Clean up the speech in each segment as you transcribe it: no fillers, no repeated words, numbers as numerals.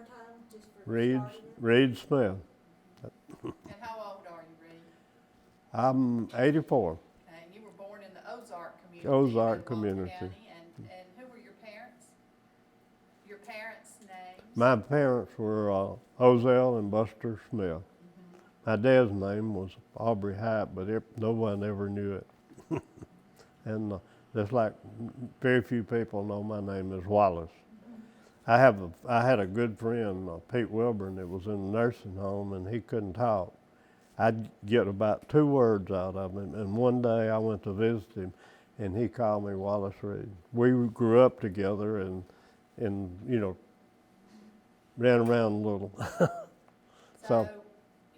time, just for Reid, starting it? Reid Smith. And how old are you, Reid? I'm 84. And you were born in the Ozark community. Ozark in Itawamba community. County, and who were your parents? Your parents' names? My parents were Ozell and Buster Smith. My dad's name was Aubrey Hype, but no one ever knew it. And just like very few people know my name is Wallace. I had a good friend, Pete Wilburn, that was in a nursing home, and he couldn't talk. I'd get about 2 words out of him, and one day I went to visit him, and he called me Wallace Reid. We grew up together, and you know, ran around a little. So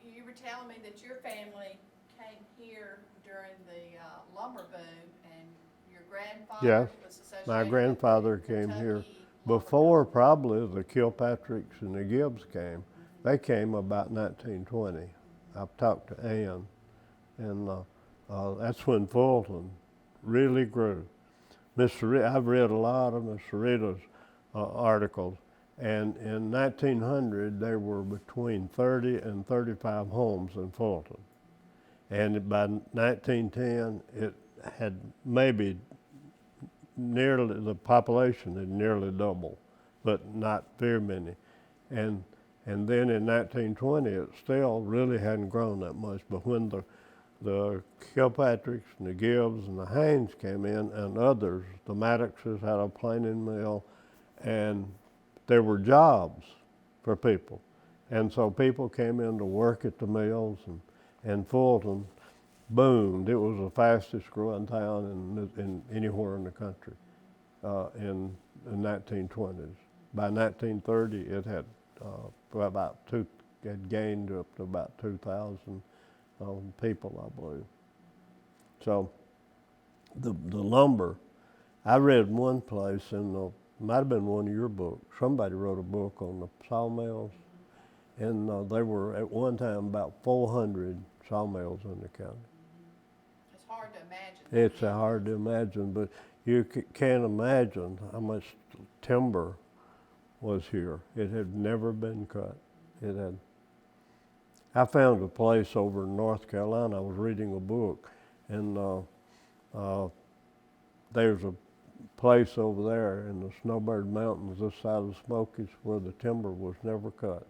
you were telling me that your family came here during the lumber boom, and your grandfather Yes, was associated my with grandfather the came here Kentucky lumber before boom. probably the Kilpatricks and the Gibbs came. They came about 1920. I've talked to Ann, and that's when Fulton really grew. I've read a lot of Miss Rita's articles, and in 1900 there were between 30 and 35 homes in Fulton, and by 1910 it had maybe nearly, the population had nearly doubled, but not very many, and then in 1920 it still really hadn't grown that much. But when the Kilpatricks and the Gibbs and the Haynes came in, and others, the Maddoxes had a planing mill, and there were jobs for people. And so people came in to work at the mills, and Fulton boomed. It was the fastest growing town in anywhere in the country in the 1920s. By 1930, it had had gained up to about 2,000 people, I believe. So the lumber, I read one place might have been one of your books. Somebody wrote a book on the sawmills, and there were at one time about 400 sawmills in the county. It's hard to imagine. It's hard to imagine, but you can't imagine how much timber was here. It had never been cut. I found a place over in North Carolina. I was reading a book, and there's a place over there in the Snowbird Mountains, this side of the Smokies, where the timber was never cut.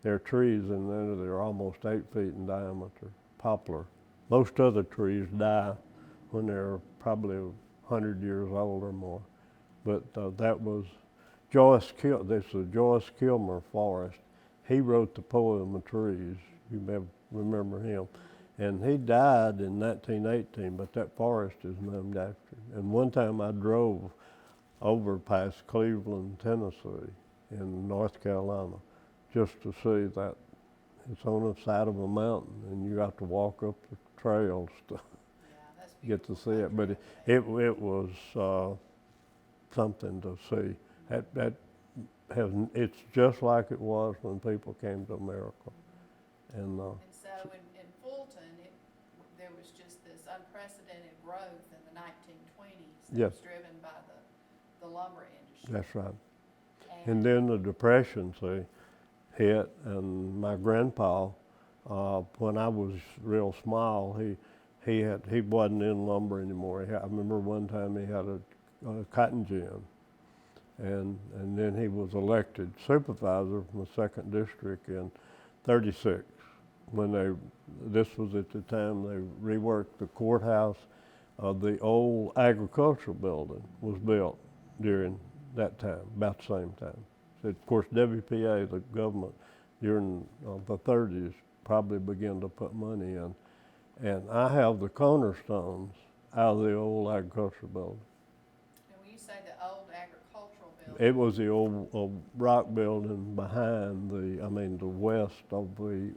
There are trees in there that are almost 8 feet in diameter, poplar. Most other trees die when they're probably 100 years old or more. But that was this is Joyce Kilmer Forrest. He wrote the poem of trees. You may remember him. And he died in 1918, but that forest is named after him. And one time I drove over past Cleveland, Tennessee, in North Carolina, just to see that. It's on the side of a mountain, and you have to walk up the trails to get to see it. But it was something to see. It's just like it was when people came to America. And so in Fulton, there was just this unprecedented growth in the 1920s that Yes. was driven by the lumber industry. That's right. And then the Depression, hit, and my grandpa, when I was real small, he wasn't in lumber anymore. I remember one time he had a cotton gin, and then he was elected supervisor from the 2nd District in '36. This was at the time they reworked the courthouse. The old agricultural building was built during that time, about the same time. So of course, WPA, the government, during the 30s, probably began to put money in. And I have the cornerstones out of the old agricultural building. And when you say the old agricultural building, It was the old rock building behind the west of the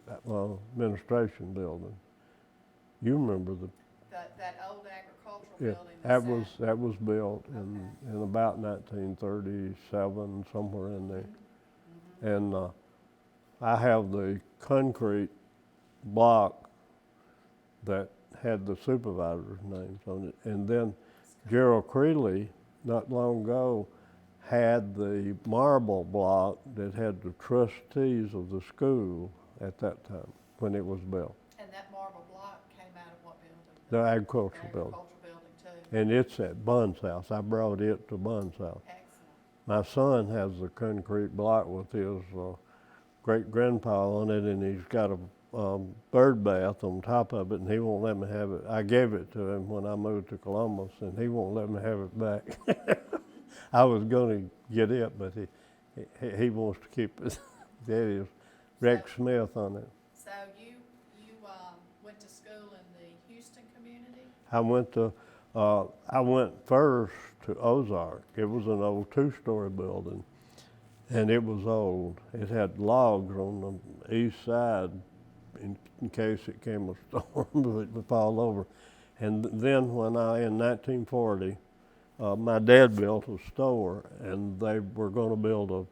administration building. You remember that old agricultural yeah, building. that was built in about 1937, somewhere in there. And I have the concrete block that had the supervisor's names on it. And then Gerald Creeley, not long ago, had the marble block that had the trustees of the school at that time when it was built. And that marble block came out of what building? The agricultural building. Agricultural building too. And it's at Bun's house. I brought it to Bun's house. Excellent. My son has the concrete block with his great-grandpa on it, and he's got a bird bath on top of it, and he won't let me have it. I gave it to him when I moved to Columbus, and he won't let me have it back. I was going to get it, but he wants to keep it. That is Reid Smith on it. So you went to school in the Houston community? I went first to Ozark. It was an old two-story building, and it was old. It had logs on the east side in case it came a storm, it would fall over. And then when in 1940, my dad built a store, and they were going to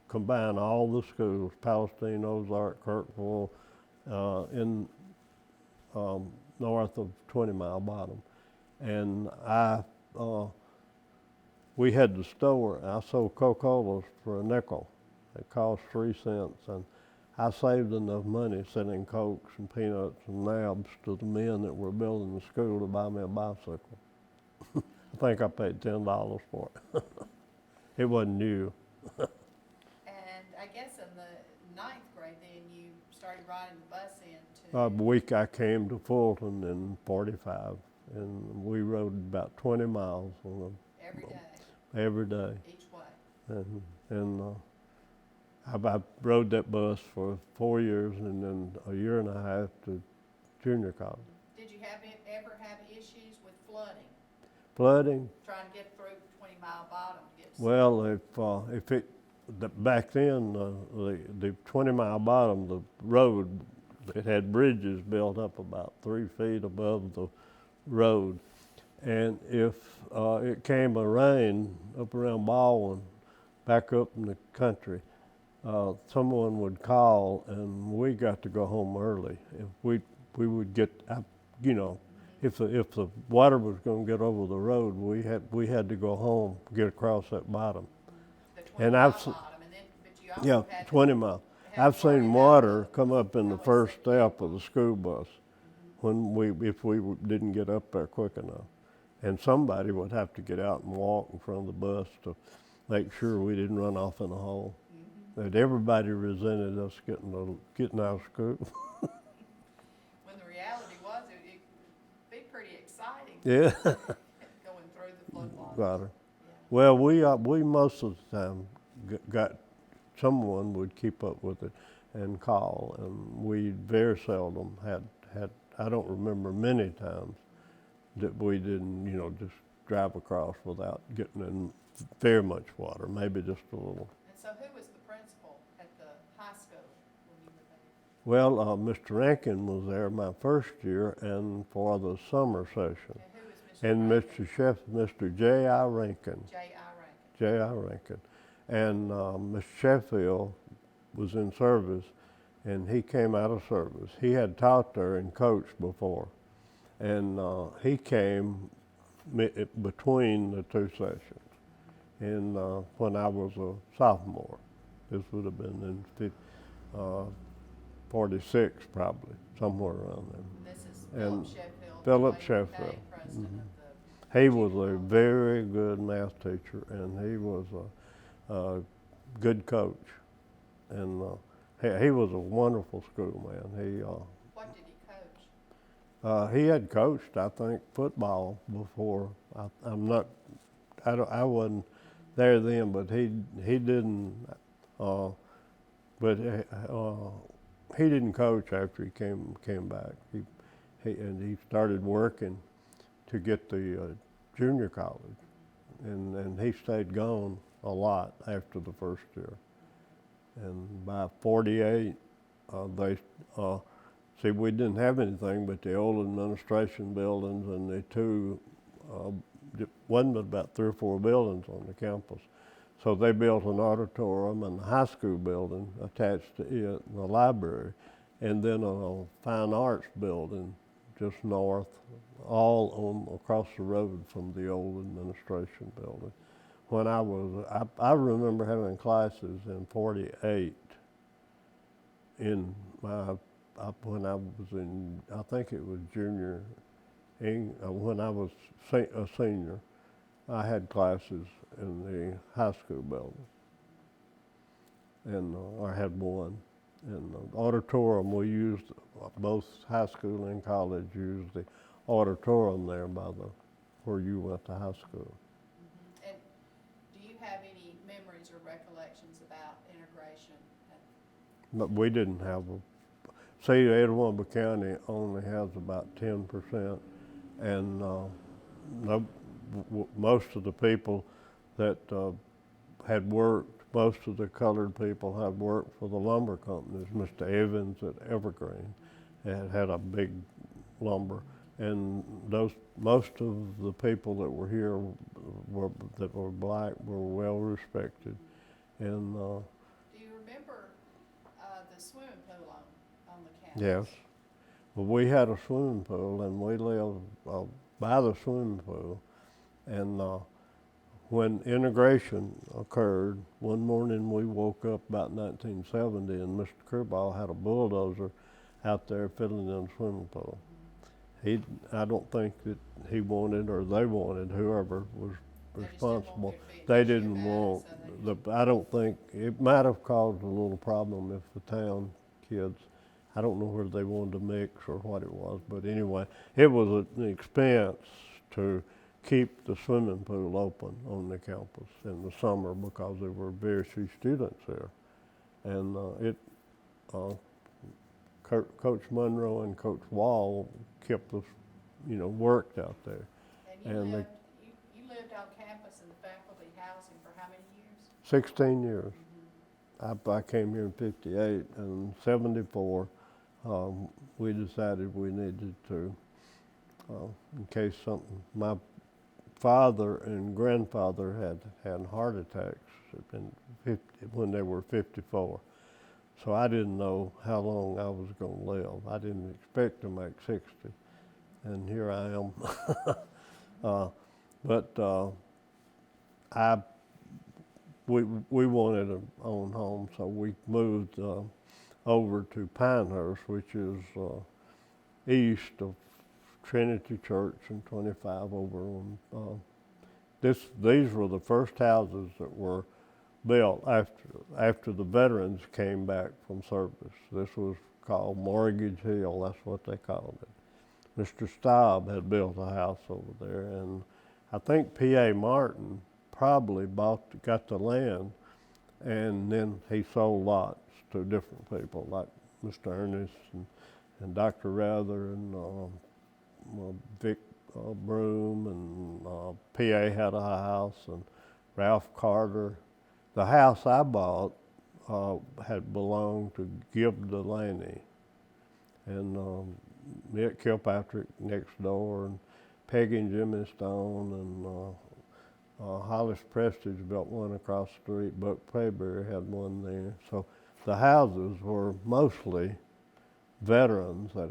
combine all the schools, Palestine, Ozark, Kirkville, in north of 20 Mile Bottom. And we had the store. I sold Coca-Colas for a nickel. It cost 3 cents, and I saved enough money selling Cokes and peanuts and nabs to the men that were building the school to buy me a bicycle. I think I paid $10 for it. It wasn't new. And I guess in the 9th grade then you started riding the bus into... A week I came to Fulton in 45, and we rode about 20 miles on every day? Every day. Each way? And I rode that bus for 4 years, and then a year and a half to junior college. Did you ever have issues with flooding? Flooding? Trying to get through 20 Mile Bottom to get to Well, back then, the 20 Mile Bottom, the road, it had bridges built up about 3 feet above the road. And if it came a rain up around Baldwin, back up in the country, someone would call, and we got to go home early. If we would get, if the water was going to get over the road, we had to go home, get across that bottom. the 20 And Mile I've Bottom, and then, but you also had 20 miles. I've seen water come up in the first step of the school bus if we didn't get up there quick enough. And somebody would have to get out and walk in front of the bus to make sure we didn't run off in a hole. That everybody resented us getting out of school. When the reality was, it'd be pretty exciting. Yeah. Going through the flood waters. Got her. Yeah. Well, we most of the time got someone would keep up with it and call, and we very seldom had. I don't remember many times that we didn't, just drive across without getting in very much water, maybe just a little. And so who was the principal at the high school when you were there? Well, Mr. Rankin was there my first year and for the summer session. And who was Mr. And Mr. J.I. Rankin. J.I. Rankin. J.I. Rankin. And Mr. Sheffield was in service, and he came out of service. He had taught there and coached before. And he came between the two sessions. And when I was a sophomore, this would have been in 46 probably, somewhere around there. This is And Philip Sheffield. Philip Sheffield. President of He was a very good math teacher, and he was a good coach. And he was a wonderful schoolman. what did he coach? He had coached, I think, football before. I wasn't there then, but he didn't. He didn't coach after he came back. He started working to get the junior college, and he stayed gone a lot after the first year. And by 48, we didn't have anything but the old administration buildings and the two, wasn't but about 3 or 4 buildings on the campus. So they built an auditorium and a high school building attached to it, and a library, and then a fine arts building just north, all across the road from the old administration building. when I remember having classes in 48 in when I was in, I think it was junior, when I was a senior, I had classes in the high school building. And I had one. In the auditorium, we used, both high school and college used the auditorium there where you went to high school. Mm-hmm. And do you have any memories or recollections about integration? But we didn't have say Itawamba County only has about 10%, and most of the people that had worked, most of the colored people had worked for the lumber companies. Mr. Evans at Evergreen had a big lumber, and most of the people that were here that were black were well respected. And Do you remember the swimming pool on the campus? yes, well, we had a swimming pool, and we lived by the swimming pool, and when integration occurred, one morning we woke up about 1970, and Mr. Kerball had a bulldozer out there filling in the swimming pool. I don't think that he wanted, or they wanted, whoever was responsible. They didn't want, I don't think, it might have caused a little problem if the town kids, I don't know whether they wanted to mix or what it was, but anyway, it was an expense to keep the swimming pool open on the campus in the summer because there were very few students there. And Coach Monroe and Coach Wall kept us, worked out there. And you lived on campus in the faculty housing for how many years? 16 years. Mm-hmm. I came here in 58, and 74, we decided we needed to, in case something, my father and grandfather had heart attacks when they were 54. So I didn't know how long I was going to live. I didn't expect to make 60, and here I am. We wanted an own home, so we moved over to Pinehurst, which is east of Trinity Church and 25 over on. These were the first houses that were built after the veterans came back from service. This was called Mortgage Hill. That's what they called it. Mr. Staub had built a house over there, and I think P.A. Martin probably got the land, and then he sold lots to different people like Mr. Ernest and Dr. Rather and Vic Broom, and P.A. had a house, and Ralph Carter. The house I bought had belonged to Gib Delaney, and Nick Kilpatrick next door, and Peggy and Jimmy Stone, and Hollis Prestige built one across the street. Buck Payberry had one there. So the houses were mostly veterans that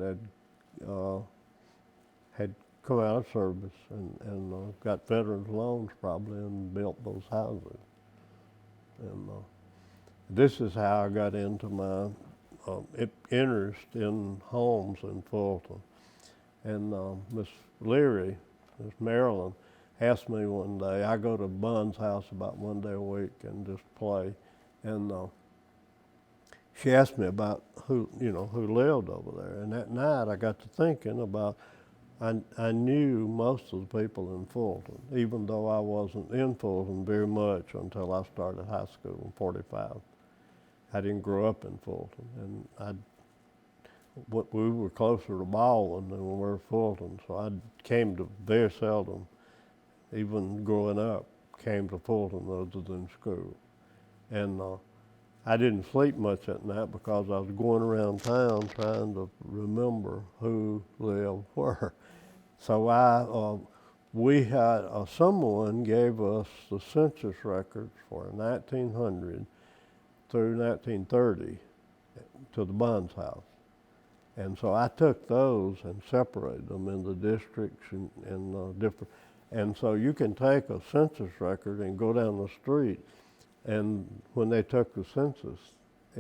had come out of service and got veterans loans probably and built those houses. And this is how I got into my interest in homes in Fulton. And Miss Leary, Miss Marilyn, asked me one day, I go to Bun's house about one day a week and just play, and she asked me about who lived over there. And that night I got to thinking about, I knew most of the people in Fulton, even though I wasn't in Fulton very much until I started high school in 45. I didn't grow up in Fulton, and we were closer to Baldwin than we were Fulton, so I came to very seldom, even growing up, came to Fulton other than school. And I didn't sleep much at night because I was going around town trying to remember who lived where. So we had, someone gave us the census records for 1900 through 1930 to the Bun's house. And so I took those and separated them into districts and different, And so you can take a census record and go down the street, and when they took the census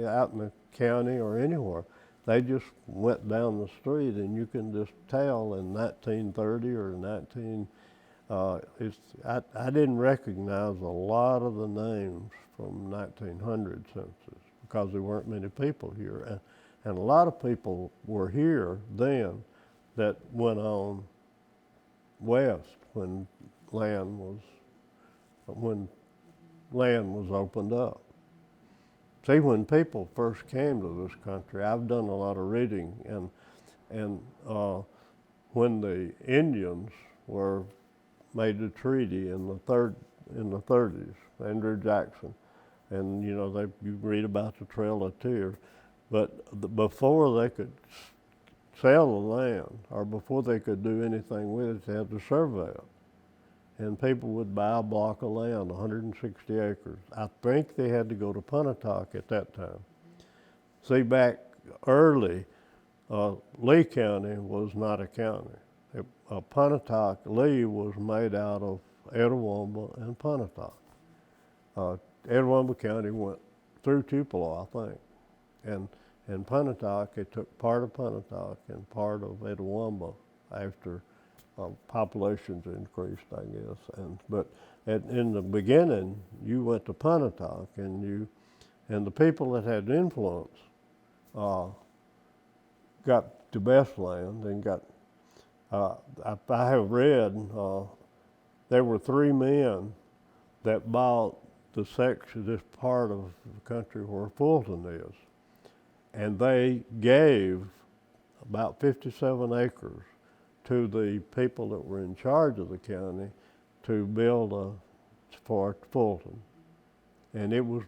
out in the county or anywhere, they just went down the street, and you can just tell in 1930 or 19. I didn't recognize a lot of the names from 1900 census because there weren't many people here, and a lot of people were here then that went on west when land was opened up. See, when people first came to this country, I've done a lot of reading, and when the Indians were made the treaty in the 30s, Andrew Jackson, and you read about the Trail of Tears, but before they could sell the land or before they could do anything with it, they had to survey it. And people would buy a block of land, 160 acres. I think they had to go to Pontotoc at that time. See, back early, Lee County was not a county. Pontotoc, Lee was made out of Itawamba and Pontotoc. Itawamba County went through Tupelo, I think. And Pontotoc, it took part of Pontotoc and part of Itawamba after populations increased, I guess. But in the beginning, you went to Pontotoc, and the people that had influence got the best land and got. I have read there were 3 men that bought the section, this part of the country where Fulton is, and they gave about 57 acres to the people that were in charge of the county to build for Fulton. And it was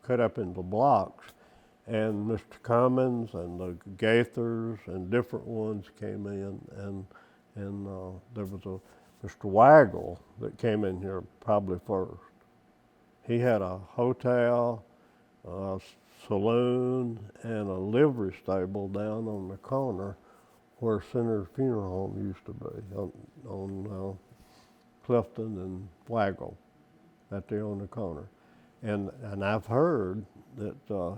cut up into blocks, and Mr. Cummins and the Gaithers and different ones came in, and there was a Mr. Waggle that came in here probably first. He had a hotel, a saloon, and a livery stable down on the corner where Senator's Funeral Home used to be, on Clifton and Waggle, right there on the corner. And I've heard that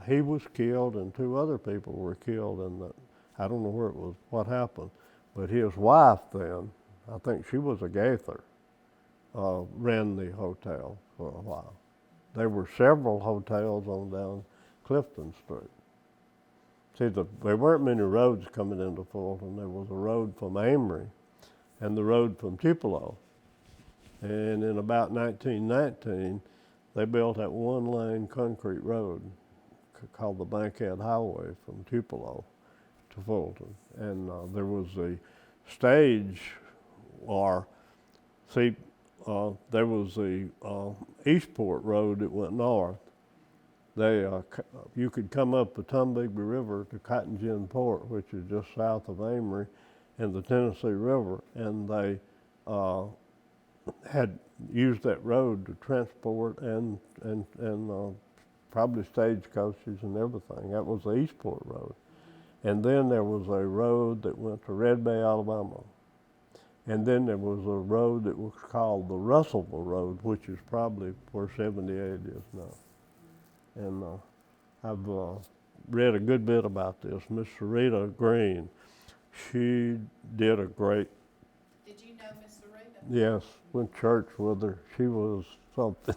he was killed and 2 other people were killed, and I don't know where it was, what happened, but his wife then, I think she was a Gaither, ran the hotel for a while. There were several hotels on down Clifton Street. See, there weren't many roads coming into Fulton. There was a road from Amory and the road from Tupelo. And in about 1919, they built that 1-lane concrete road called the Bankhead Highway from Tupelo to Fulton. And there was the stage, or there was the Eastport Road that went north. You could come up the Tombigbee River to Cotton Gin Port, which is just south of Amory, and the Tennessee River, and they had used that road to transport and probably stagecoaches and everything. That was the Eastport Road. And then there was a road that went to Red Bay, Alabama. And then there was a road that was called the Russellville Road, which is probably where 78 is now. And I've read a good bit about this. Miss Sarita Green, she did a great. Did you know Miss Sarita? Yes, went to church with her. She was something.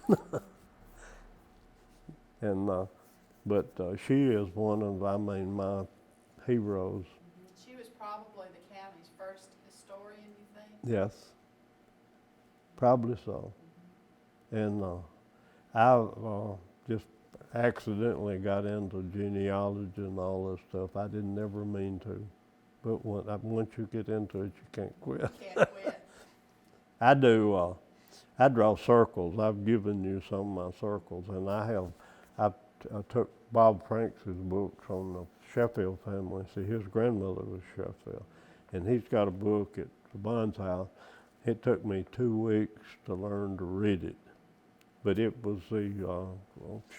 And but she is one of, my heroes. She was probably the county's first historian, you think? Yes, probably so. And I just accidentally got into genealogy and all this stuff. I didn't ever mean to, but once you get into it, you can't quit. You can't quit. I do. I draw circles. I've given you some of my circles, and I took Bob Franks' books on the Sheffield family. See, his grandmother was Sheffield, and he's got a book at the Bond's house. It took me 2 weeks to learn to read it, but it was the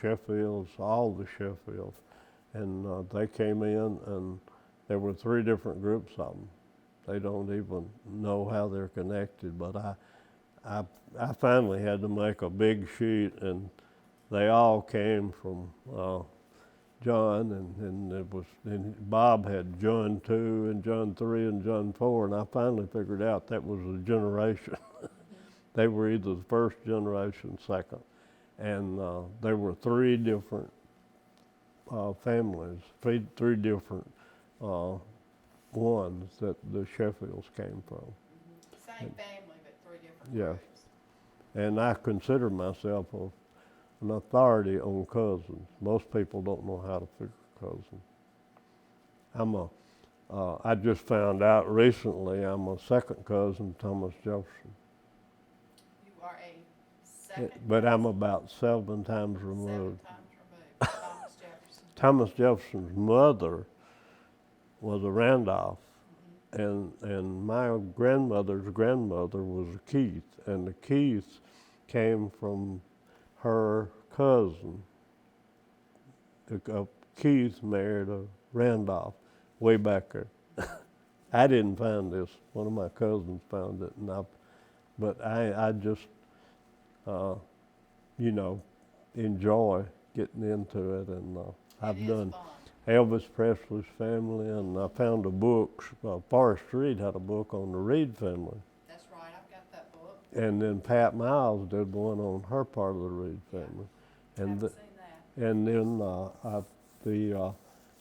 Sheffields, all the Sheffields, and they came in, and there were 3 different groups of them. They don't even know how they're connected, but I finally had to make a big sheet, and they all came from John, and Bob had John 2 and John 3 and John 4, and I finally figured out that was a generation. They were either the first generation, second, and there were three different families, three different ones that the Sheffields came from. Same family, but three different Yes. groups. And I consider myself an authority on cousins. Most people don't know how to figure cousins. I just found out recently I'm a second cousin to Thomas Jefferson. You are a second. But I'm about 7 times removed. 7 times removed. Thomas Jefferson. Thomas Jefferson's mother was a Randolph, and my grandmother's grandmother was a Keith, and the Keiths came from her cousin. Keith married a Randolph way back there. I didn't find this. One of my cousins found it, but I just, enjoy getting into it, and I've done Fun. Elvis Presley's family, and I found a book. Forrest Reid had a book on the Reid family, That's right, I've got that book. and then Pat Miles did one on her part of the Reid family, Haven't seen that. and then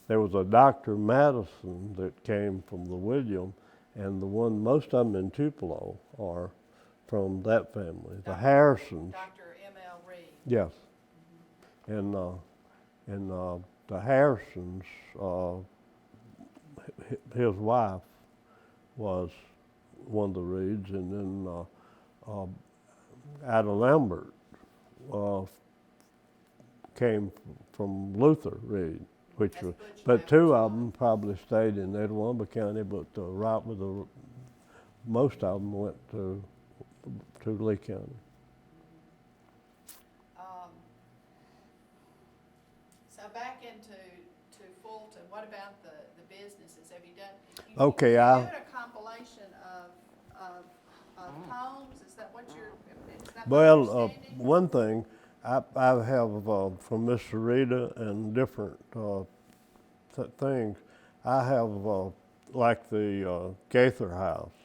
there was a Dr. Madison that came from the William, and most of them in Tupelo are from that family. The Harrisons, Dr. M.L. Reid. yes, and the Harrisons, his wife was one of the Reids, and then Ada Lambert came from Luther Reid, That's Butch but two Lambert's of them probably stayed in Itawamba County, but most of them went to Lee County. So back into Fulton, what about the businesses? Have you done? Okay, you're I- doing a compilation of homes. Is that what you're? Is that my Well, understanding? one thing, I have from Miss Sarita and different things, I have like the Gaither House.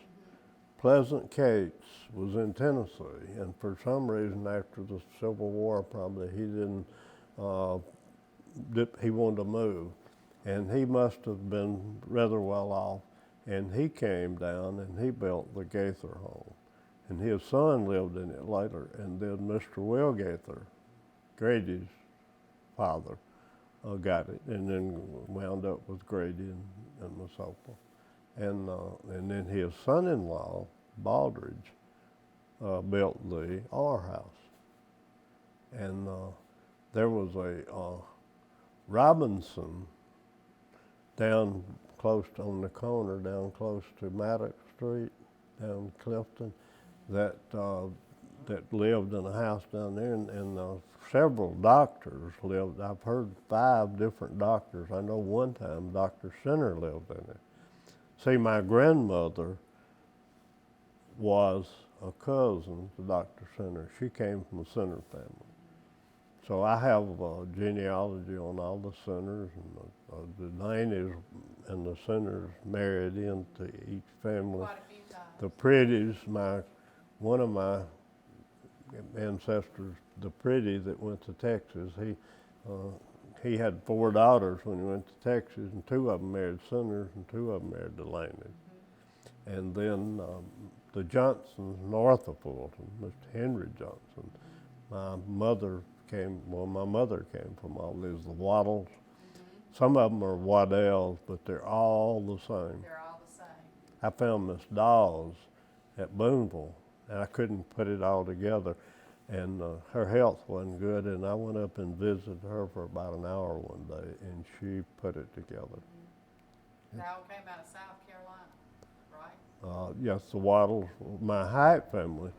Pleasant Cates was in Tennessee, and for some reason after the Civil War probably he didn't, he wanted to move, and he must have been rather well off, and he came down and he built the Gaither home, and his son lived in it later, and then Mr. Will Gaither, Grady's father, got it, and then wound up with Grady and Massopa. And then his son-in-law, Baldridge, built the R House. And there was a Robinson down close on the corner, down close to Maddox Street, down Clifton, that lived in a house down there, and several doctors lived. I've heard 5 different doctors. I know one time Dr. Center lived in it. See, my grandmother was a cousin to Dr. Center. She came from the Center family. So I have a genealogy on all the Centers, and the Laneys and the Centers married into each family. Quite a few times. The Pretties, one of my ancestors, the Pretty that went to Texas, he had 4 daughters when he went to Texas, and 2 of them married Centers, and 2 of them married Delaney. Mm-hmm. And then the Johnsons north of Fulton, Mr. Henry Johnson. My mother came from all these, the Waddles. Mm-hmm. Some of them are Waddells, but they're all the same. They're all the same. I found Miss Dawes at Boonville, and I couldn't put it all together. And her health wasn't good, and I went up and visited her for about an hour one day, and she put it together. Mm-hmm. They all came out of South Carolina, right? Yes, the Waddles, my Hyatt family,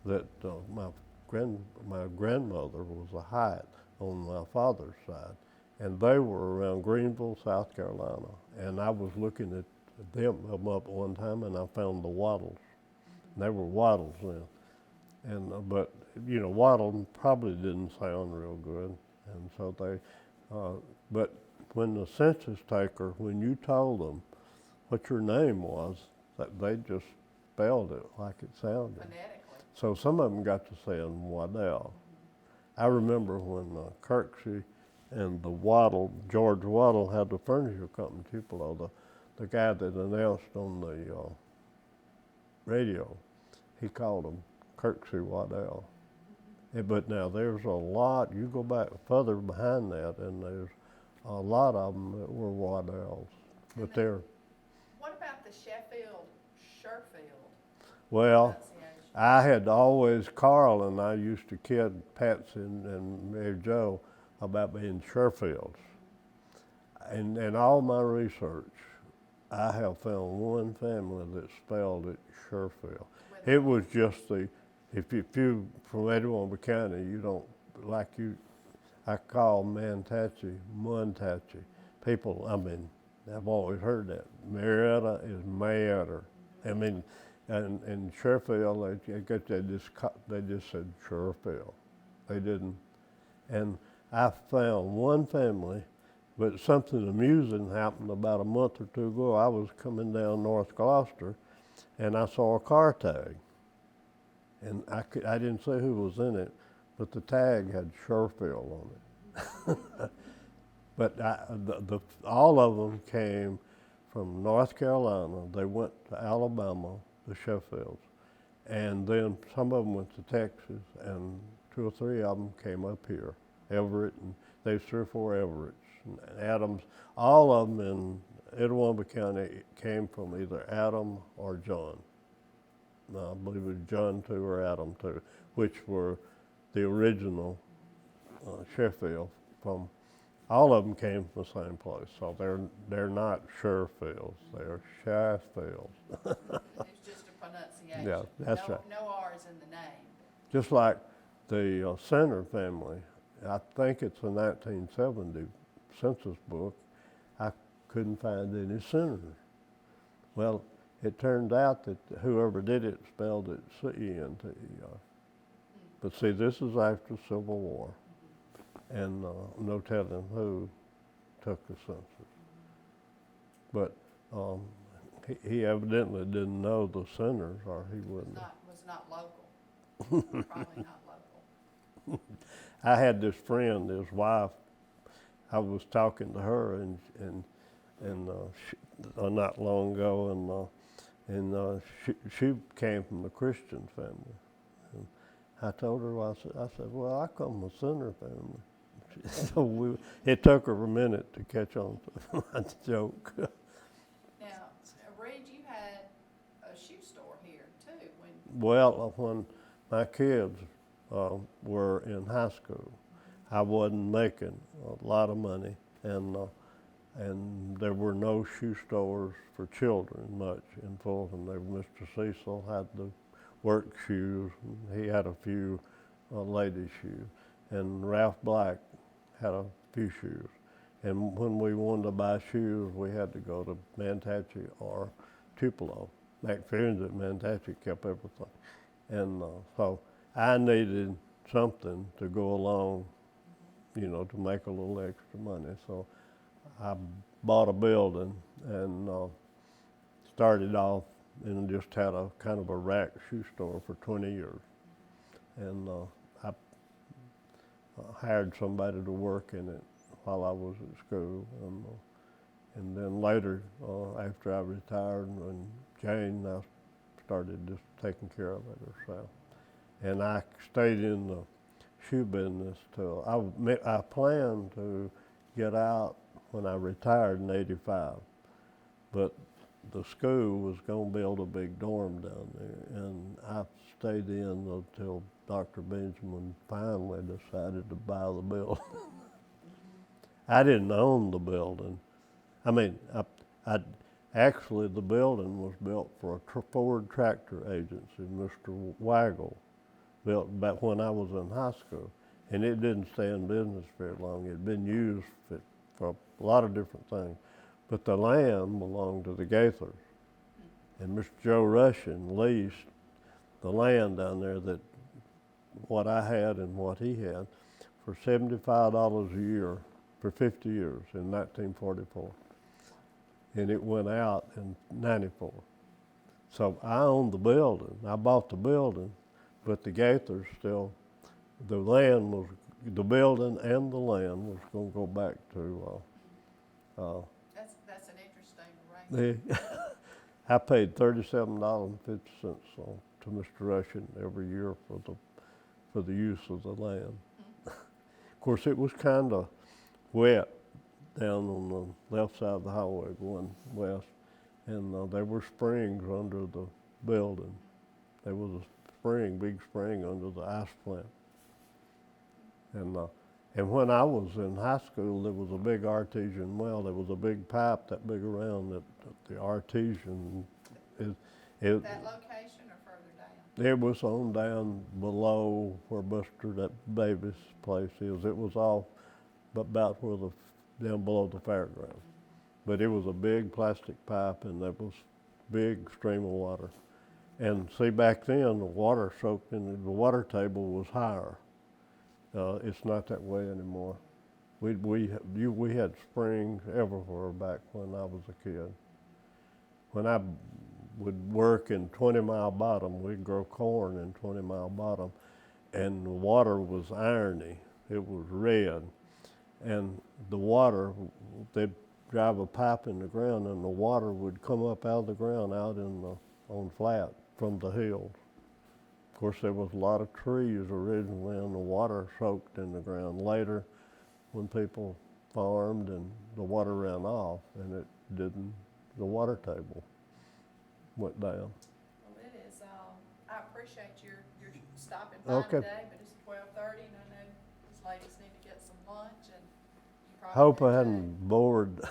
that my grandmother was a Hyatt on my father's side, and they were around Greenville, South Carolina. And I was looking at them up one time, and I found the Waddles. And they were Waddles then. And but you know, Waddle probably didn't sound real good, and so they. But when the census taker, when you told them what your name was, that they just spelled it like it sounded. Phonetically. So some of them got to saying Waddell. I remember when Kirksey and George Waddle had the furniture company, Tupelo, the guy that announced on the radio, he called them Kirksey Waddell. But now there's a lot, you go back further behind that, and there's a lot of them that were Waddells. But they're. What about the Sherfield Well, pronunciation? I had always, Carl and I used to kid Patsy and Mary Jo about being Sherfields. And in all my research, I have found one family that spelled it Sherfield. It was just if you from Itawamba County, you don't, I call Mantachi, Muntachi. People, I mean, I've always heard that. Marietta is Mayetter. I mean, and Sherfield, they just said Sherfield. They didn't. And I found one family, but something amusing happened about a month or two ago. I was coming down North Gloucester, and I saw a car tag. And I didn't see who was in it, but the tag had Sherfield on it. But all of them came from North Carolina. They went to Alabama, the Sheffields, and then some of them went to Texas, and 2 or 3 of them came up here, Everett, and there's 3 or 4 Everetts, and Adams. All of them in Itawamba County came from either Adam or John. I believe it was John 2 or Adam 2, which were the original Sheffield. From all of them came from the same place, so they're not Sherfields, they're Sheffields. It's just a pronunciation. Yeah, that's right. No R's in the name. Just like the Center family, I think it's a 1970 census book. I couldn't find any Centers. Well, it turned out that whoever did it spelled it C-E-N-T-E-R. But see, this is after Civil War, and no telling who took the census. But he evidently didn't know the Centers, or he wouldn't. Was not local. Probably not local. I had this friend, his wife. I was talking to her, and not long ago, and she came from a Christian family. And I told her, I said, well, I come from a Center family. So it took her a minute to catch on to my joke. Now, Reid, you had a shoe store here too. When my kids were in high school, I wasn't making a lot of money, and there were no shoe stores for children much in Fulton. Mr. Cecil had the work shoes, and he had a few ladies' shoes, and Ralph Black had a few shoes. And when we wanted to buy shoes, we had to go to Mantachi or Tupelo. McPherson's at Mantachi kept everything. And so I needed something to go along, to make a little extra money. So I bought a building and started off and just had a kind of a rack shoe store for 20 years. And I hired somebody to work in it while I was at school. And then later, after I retired, and Jane now started just taking care of it herself. And I stayed in the shoe business till I planned to get out when I retired in '85, but the school was going to build a big dorm down there, and I stayed in until Dr. Benjamin finally decided to buy the building. I didn't own the building. I mean, actually the building was built for a Ford tractor agency. Mr. Waggle built back when I was in high school, and it didn't stay in business very long. It had been used for a lot of different things, but the land belonged to the Gaithers, and Mr. Joe Russian leased the land down there that what I had and what he had for $75 a year for 50 years in 1944. And it went out in 94. So I owned the building. I bought the building, but the Gaithers still, the land was, the building and the land was going to go back to. That's an interesting arrangement. I paid $37.50 to Mr. Russian every year for the use of the land. Of course, it was kind of wet down on the left side of the highway going west, and there were springs under the building. There was a spring, big spring under the ice plant. And when I was in high school, there was a big artesian well. There was a big pipe that big around that the artesian That location or further down? it was on down below where Buster, that Davis place is. It was off about where down below the fairground. But it was a big plastic pipe, and there was big stream of water. And see, back then, the water soaked in, the water table was higher. It's not that way anymore. We had springs everywhere back when I was a kid. When I would work in 20 Mile Bottom, we'd grow corn in 20 Mile Bottom, and the water was irony. It was red, and the water, they'd drive a pipe in the ground, and the water would come up out of the ground out on flat from the hills. Of course, there was a lot of trees originally, and the water soaked in the ground. Later, when people farmed and the water ran off, and it didn't, the water table went down. Well, it is, I appreciate your stopping by Okay. today, but it's 12:30, and I know these ladies need to get some lunch, and you probably Hope do I too. hadn't bored